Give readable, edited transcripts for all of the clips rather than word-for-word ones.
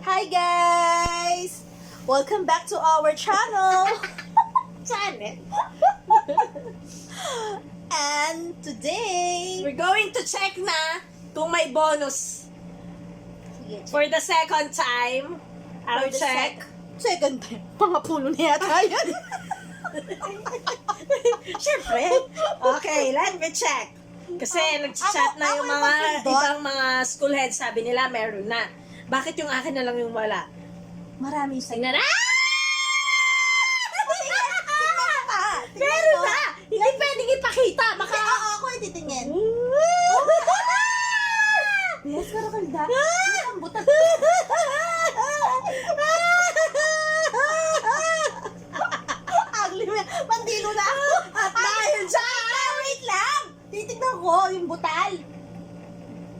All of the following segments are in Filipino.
Hi guys! Welcome back to our channel! Channel. And today... We're going to check na kung may bonus. Sige, For the second time, I'll For the check. Second time. Pangapulo na yata yan. Siyempre. Okay, let me check. Kasi nag-chat na yung ako mga napindot. ibang mga school heads, sabi nila meron na. Bakit yung akin na lang yung wala? Marami sa... Tingnan na! Tingnan Meron mo. na! Hindi pwedeng ipakita. Baka... Oo, ako yung titingin. Yes, pero kalda. Ang butas. Ugly mo. Mandilo na ako. At dahil dyan, Wait lang. Titignan ko yung butal.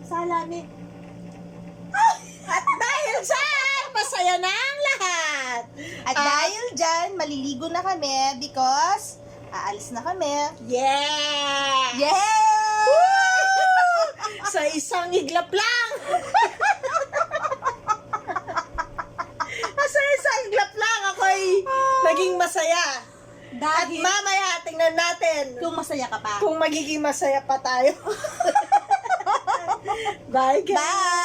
Salami. At dahil dyan, masaya na ang lahat. At dahil dyan, maliligo na kami because aalis na kami. Yeah! Yay! Sa isang iglap lang. Sa isang iglap lang ako'y naging masaya. At Dahil mamaya, tingnan natin kung masaya ka pa. kung magiging masaya pa tayo. Bye, guys! Bye!